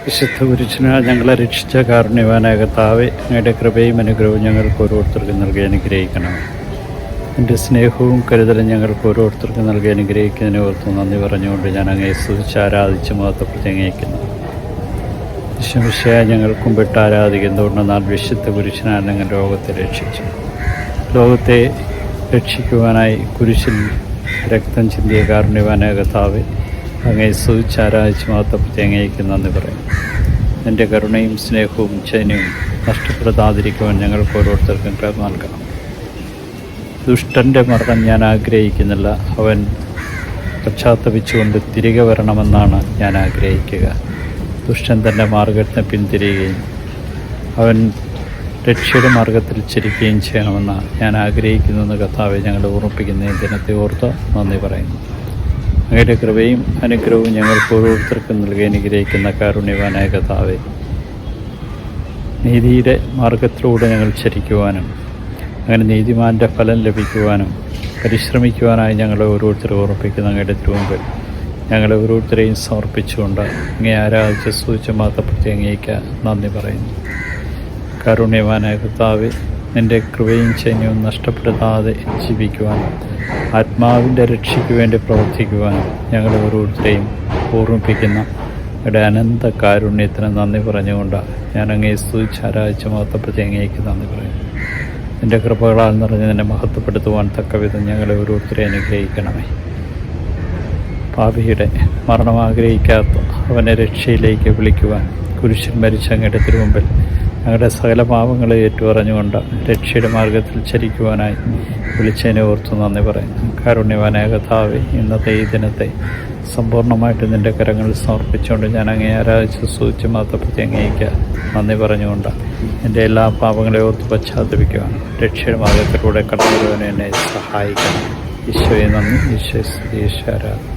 വിശുദ്ധ കുരിശിനാൽ ഞങ്ങളെ രക്ഷിച്ച കാരുണ്യവാനായ കർത്താവേ, അങ്ങയുടെ കൃപയും അനുഗ്രഹവും ഞങ്ങൾക്ക് ഓരോരുത്തർക്കും നൽകി അനുഗ്രഹിക്കണം. എൻ്റെ സ്നേഹവും കരുതലും ഞങ്ങൾക്ക് ഓരോരുത്തർക്കും നൽകി അനുഗ്രഹിക്കുന്നതിനെ ഓർത്ത് നന്ദി പറഞ്ഞുകൊണ്ട് ഞാൻ അങ്ങയെ സ്തുതിച്ച് ആരാധിച്ച് മഹത്വപ്പെടുത്തി അംഗീകരിക്കുന്നു. വിശ്വമിശയായി ഞങ്ങൾ കുമ്പിട്ട് ആരാധിക്കുന്നതുകൊണ്ടെന്നാൽ വിശുദ്ധ കുരിശിനാൽ ഞങ്ങൾ ലോകത്തെ രക്ഷിച്ചു. ലോകത്തെ രക്ഷിക്കുവാനായി കുരിശിൽ രക്തം ചിന്തിയ കാരുണ്യവാനായ കർത്താവേ, അങ്ങയെ സ്തുതിച്ച് ആരാധിച്ച് മഹത്വപ്പെടുത്തി അംഗീകരിക്കുന്നു നന്ദി പറയും. എൻ്റെ കരുണയും സ്നേഹവും ചൈന്യവും നഷ്ടപ്പെടുത്താതിരിക്കുവാൻ ഞങ്ങൾക്ക് ഓരോരുത്തർക്കും കൃപ നൽകണം. ദുഷ്ടൻ്റെ മരണം ഞാൻ ആഗ്രഹിക്കുന്നില്ല. അവൻ പശ്ചാത്തപിച്ചുകൊണ്ട് തിരികെ വരണമെന്നാണ് ഞാൻ ആഗ്രഹിക്കുക. ദുഷ്ടൻ തൻ്റെ മാർഗത്തെ പിന്തിരിയുകയും അവൻ രക്ഷയുടെ മാർഗത്തിൽ ചിരിക്കുകയും ചെയ്യണമെന്നാണ് ഞാൻ ആഗ്രഹിക്കുന്നുവെന്ന് കർത്താവെ ഞങ്ങളെ ഓർമ്മിപ്പിക്കുന്ന ഈ ദിനത്തെ ഓർത്ത് നന്ദി പറയുന്നു. അങ്ങയുടെ കൃപയും അനുഗ്രഹവും ഞങ്ങൾക്ക് ഓരോരുത്തർക്കും നൽകി അനുഗ്രഹിക്കുന്ന കാരുണ്യവാനായ കർത്താവെ, നീതിയുടെ മാർഗത്തിലൂടെ ഞങ്ങൾ ചരിക്കുവാനും അങ്ങനെ നീതിമാൻ്റെ ഫലം ലഭിക്കുവാനും പരിശ്രമിക്കുവാനായി ഞങ്ങളെ ഓരോരുത്തരും ഓർമ്മിപ്പിക്കുന്ന അങ്ങയുടെ തിരുമുമ്പിൽ ഞങ്ങളെ ഓരോരുത്തരെയും സമർപ്പിച്ചുകൊണ്ട് അങ്ങേ ആരാധിച്ച് സ്തുതിച്ച് മഹത്വപ്പെടുത്തി അങ്ങേക്ക് നന്ദി പറയുന്നു. കാരുണ്യവാനായ കർത്താവേ, നിൻ്റെ കൃപയും ചൈന്യവും നഷ്ടപ്പെടുത്താതെ ജീവിക്കുവാനും ആത്മാവിൻ്റെ രക്ഷയ്ക്ക് വേണ്ടി പ്രവർത്തിക്കുവാനും ഞങ്ങളെ ഓരോരുത്തരെയും ഓർമ്മിപ്പിക്കുന്ന അങ്ങയുടെ അനന്ത കാരുണ്യത്തിന് നന്ദി പറഞ്ഞുകൊണ്ട് ഞാൻ അങ്ങേ സ്തുതിച്ച് ആരാധിച്ച് മഹത്വപ്പെടുത്തി അങ്ങേക്ക് നന്ദി പറയുന്നു. നിൻ്റെ കൃപകളാൽ നിറഞ്ഞ് നിന്നെ മഹത്വപ്പെടുത്തുവാൻ തക്കവിധം ഞങ്ങളെ ഓരോരുത്തരെ അനുഗ്രഹിക്കണമേ. പാപിയുടെ മരണം ആഗ്രഹിക്കാത്ത അവനെ രക്ഷയിലേക്ക് വിളിക്കുവാൻ കുരിശിൽ മരിച്ച അങ്ങയുടെ തിരുമുമ്പിൽ ഞങ്ങളുടെ സകല പാപങ്ങളെ ഏറ്റുപറഞ്ഞുകൊണ്ട് രക്ഷയുടെ മാർഗത്തിൽ ചരിക്കുവാനായി വിളിച്ചതിനെ ഓർത്ത് നന്ദി പറയുന്നു. കാരുണ്യവാനായ കർത്താവേ, ഇന്നത്തെ ഈ ദിനത്തെ സമ്പൂർണ്ണമായിട്ട് നിൻ്റെ കരങ്ങളിൽ സമർപ്പിച്ചുകൊണ്ട് ഞാൻ അങ്ങേ ആരാധിച്ച് സ്തുതിച്ച് മഹത്വപ്പെടുത്തി അങ്ങേക്ക് നന്ദി പറഞ്ഞുകൊണ്ട് എൻ്റെ എല്ലാ പാപങ്ങളെ ഓർത്ത് പശ്ചാത്തപിക്കുവാൻ രക്ഷയുടെ മാർഗത്തിലൂടെ കടന്നു വരുവാൻ എന്നെ സഹായിക്കണം. ഈശോയെ നന്ദി, ഈശോ സ്തുതി, ഈശോ ആരാധന.